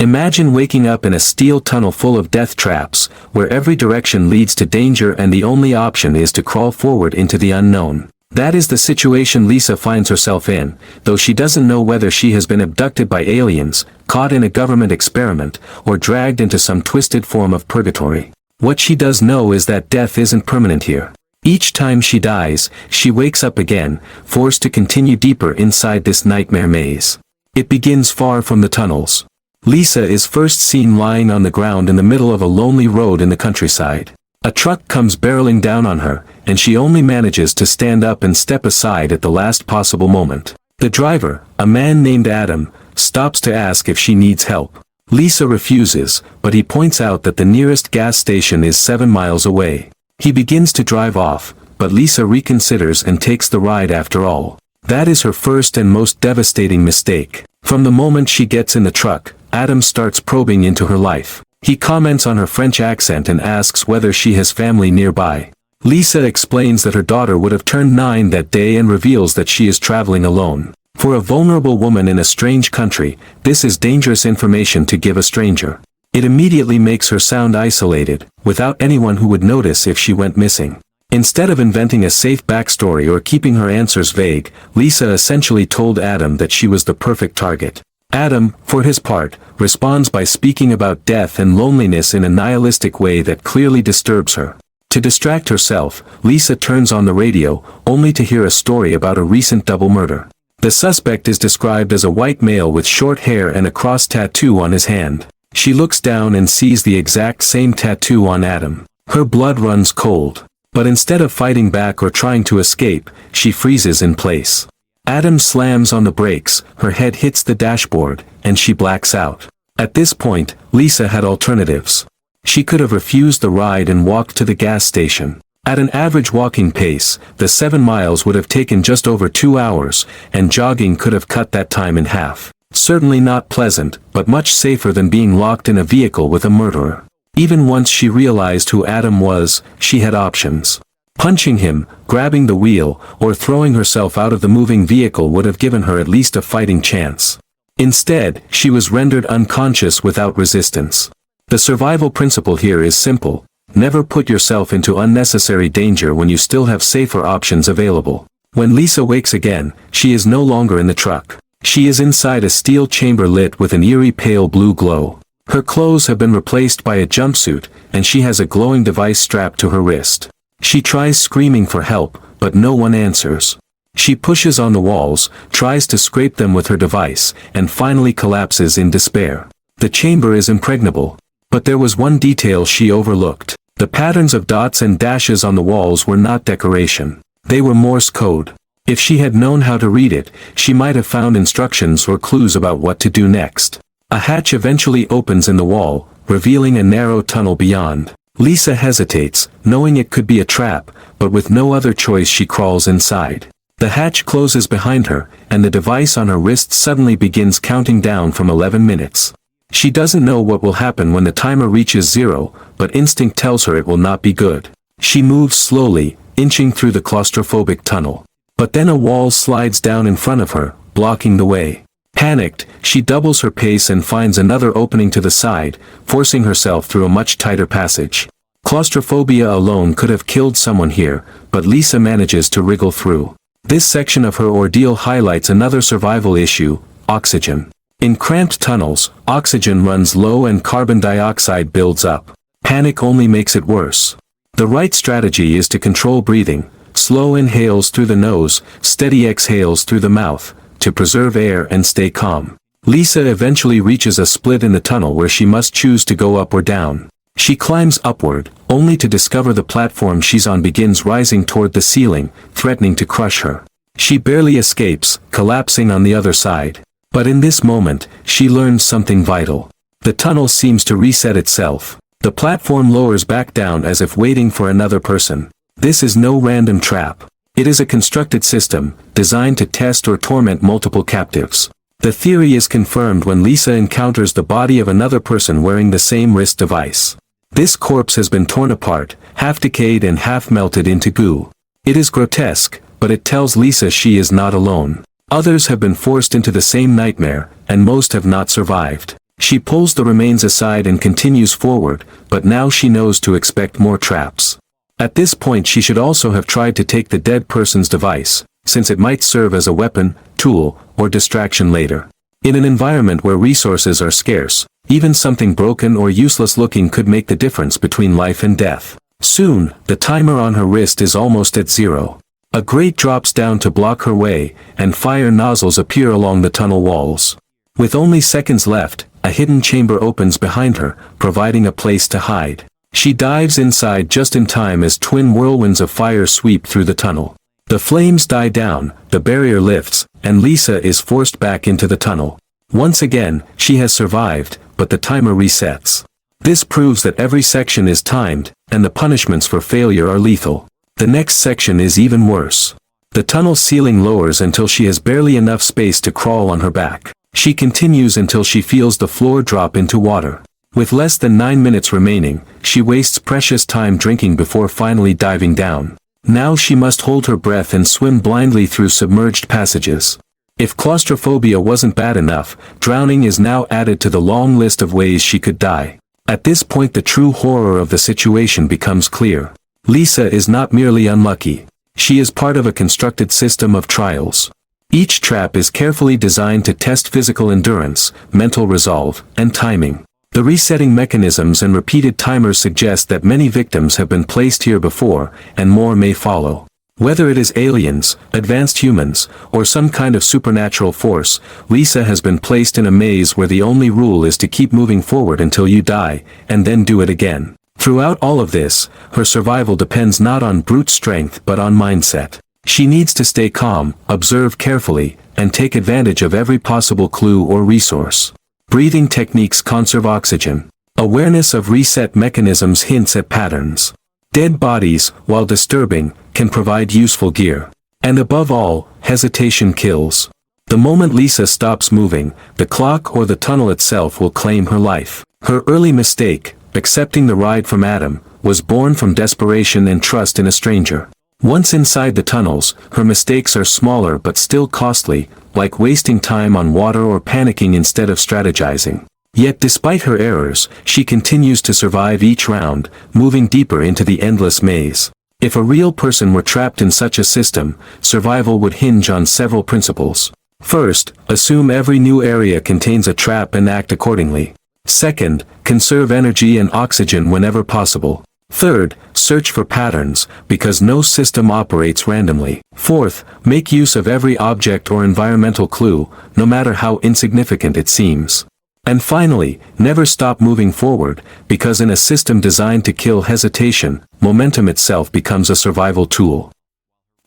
Imagine waking up in a steel tunnel full of death traps, where every direction leads to danger and the only option is to crawl forward into the unknown. That is the situation Lisa finds herself in, though she doesn't know whether she has been abducted by aliens, caught in a government experiment, or dragged into some twisted form of purgatory. What she does know is that death isn't permanent here. Each time she dies, she wakes up again, forced to continue deeper inside this nightmare maze. It begins far from the tunnels. Lisa is first seen lying on the ground in the middle of a lonely road in the countryside. A truck comes barreling down on her, and she only manages to stand up and step aside at the last possible moment. The driver, a man named Adam, stops to ask if she needs help. Lisa refuses, but he points out that the nearest gas station is 7 miles away. He begins to drive off, but Lisa reconsiders and takes the ride after all. That is her first and most devastating mistake. From the moment she gets in the truck, Adam starts probing into her life. He comments on her French accent and asks whether she has family nearby. Lisa explains that her daughter would have turned 9 that day and reveals that she is traveling alone. For a vulnerable woman in a strange country, this is dangerous information to give a stranger. It immediately makes her sound isolated, without anyone who would notice if she went missing. Instead of inventing a safe backstory or keeping her answers vague, Lisa essentially told Adam that she was the perfect target. Adam, for his part, responds by speaking about death and loneliness in a nihilistic way that clearly disturbs her. To distract herself, Lisa turns on the radio, only to hear a story about a recent double murder. The suspect is described as a white male with short hair and a cross tattoo on his hand. She looks down and sees the exact same tattoo on Adam. Her blood runs cold. But instead of fighting back or trying to escape, she freezes in place. Adam slams on the brakes, her head hits the dashboard, and she blacks out. At this point, Lisa had alternatives. She could have refused the ride and walked to the gas station. At an average walking pace, the 7 miles would have taken just over 2 hours, and jogging could have cut that time in half. Certainly not pleasant, but much safer than being locked in a vehicle with a murderer. Even once she realized who Adam was, she had options. Punching him, grabbing the wheel, or throwing herself out of the moving vehicle would have given her at least a fighting chance. Instead, she was rendered unconscious without resistance. The survival principle here is simple: never put yourself into unnecessary danger when you still have safer options available. When Lisa wakes again, she is no longer in the truck. She is inside a steel chamber lit with an eerie pale blue glow. Her clothes have been replaced by a jumpsuit, and she has a glowing device strapped to her wrist. She tries screaming for help, but no one answers. She pushes on the walls, tries to scrape them with her device, and finally collapses in despair. The chamber is impregnable. But there was one detail she overlooked. The patterns of dots and dashes on the walls were not decoration. They were Morse code. If she had known how to read it, she might have found instructions or clues about what to do next. A hatch eventually opens in the wall, revealing a narrow tunnel beyond. Lisa hesitates, knowing it could be a trap, but with no other choice she crawls inside. The hatch closes behind her, and the device on her wrist suddenly begins counting down from 11 minutes. She doesn't know what will happen when the timer reaches 0, but instinct tells her it will not be good. She moves slowly, inching through the claustrophobic tunnel. But then a wall slides down in front of her, blocking the way. Panicked, she doubles her pace and finds another opening to the side, forcing herself through a much tighter passage. Claustrophobia alone could have killed someone here, but Lisa manages to wriggle through. This section of her ordeal highlights another survival issue: oxygen. In cramped tunnels, oxygen runs low and carbon dioxide builds up. Panic only makes it worse. The right strategy is to control breathing: slow inhales through the nose, steady exhales through the mouth, to preserve air and stay calm. Lisa eventually reaches a split in the tunnel where she must choose to go up or down. She climbs upward, only to discover the platform she's on begins rising toward the ceiling, threatening to crush her. She barely escapes, collapsing on the other side. But in this moment, she learns something vital. The tunnel seems to reset itself. The platform lowers back down as if waiting for another person. This is no random trap. It is a constructed system, designed to test or torment multiple captives. The theory is confirmed when Lisa encounters the body of another person wearing the same wrist device. This corpse has been torn apart, half decayed and half melted into goo. It is grotesque, but it tells Lisa she is not alone. Others have been forced into the same nightmare, and most have not survived. She pulls the remains aside and continues forward, but now she knows to expect more traps. At this point she should also have tried to take the dead person's device, since it might serve as a weapon, tool, or distraction later. In an environment where resources are scarce, even something broken or useless looking could make the difference between life and death. Soon, the timer on her wrist is almost at 0. A grate drops down to block her way, and fire nozzles appear along the tunnel walls. With only seconds left, a hidden chamber opens behind her, providing a place to hide. She dives inside just in time as twin whirlwinds of fire sweep through the tunnel. The flames die down, the barrier lifts, and Lisa is forced back into the tunnel. Once again, she has survived, but the timer resets. This proves that every section is timed, and the punishments for failure are lethal. The next section is even worse. The tunnel ceiling lowers until she has barely enough space to crawl on her back. She continues until she feels the floor drop into water. With less than 9 minutes remaining, she wastes precious time drinking before finally diving down. Now she must hold her breath and swim blindly through submerged passages. If claustrophobia wasn't bad enough, drowning is now added to the long list of ways she could die. At this point the true horror of the situation becomes clear. Lisa is not merely unlucky. She is part of a constructed system of trials. Each trap is carefully designed to test physical endurance, mental resolve, and timing. The resetting mechanisms and repeated timers suggest that many victims have been placed here before, and more may follow. Whether it is aliens, advanced humans, or some kind of supernatural force, Lisa has been placed in a maze where the only rule is to keep moving forward until you die, and then do it again. Throughout all of this, her survival depends not on brute strength but on mindset. She needs to stay calm, observe carefully, and take advantage of every possible clue or resource. Breathing techniques conserve oxygen. Awareness of reset mechanisms hints at patterns. Dead bodies, while disturbing, can provide useful gear. And above all, hesitation kills. The moment Lisa stops moving, the clock or the tunnel itself will claim her life. Her early mistake, accepting the ride from Adam, was born from desperation and trust in a stranger. Once inside the tunnels, her mistakes are smaller but still costly, like wasting time on water or panicking instead of strategizing. Yet despite her errors, she continues to survive each round, moving deeper into the endless maze. If a real person were trapped in such a system, survival would hinge on several principles. First, assume every new area contains a trap and act accordingly. Second, conserve energy and oxygen whenever possible. Third, search for patterns, because no system operates randomly. Fourth, make use of every object or environmental clue, no matter how insignificant it seems. And finally, never stop moving forward, because in a system designed to kill hesitation, momentum itself becomes a survival tool.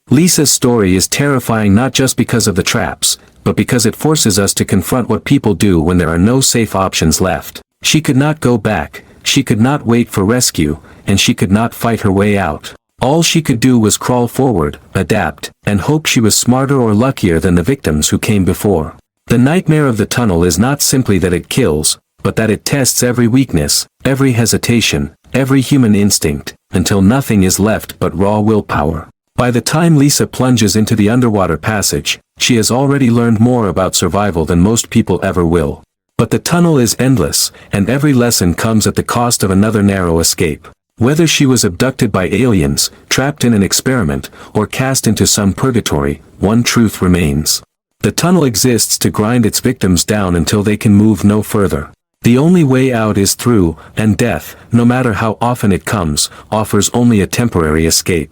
Lisa's story is terrifying not just because of the traps, but because it forces us to confront what people do when there are no safe options left. She could not go back, she could not wait for rescue, and she could not fight her way out. All she could do was crawl forward, adapt, and hope she was smarter or luckier than the victims who came before. The nightmare of the tunnel is not simply that it kills, but that it tests every weakness, every hesitation, every human instinct, until nothing is left but raw willpower. By the time Lisa plunges into the underwater passage, she has already learned more about survival than most people ever will. But the tunnel is endless, and every lesson comes at the cost of another narrow escape. Whether she was abducted by aliens, trapped in an experiment, or cast into some purgatory, one truth remains. The tunnel exists to grind its victims down until they can move no further. The only way out is through, and death, no matter how often it comes, offers only a temporary escape.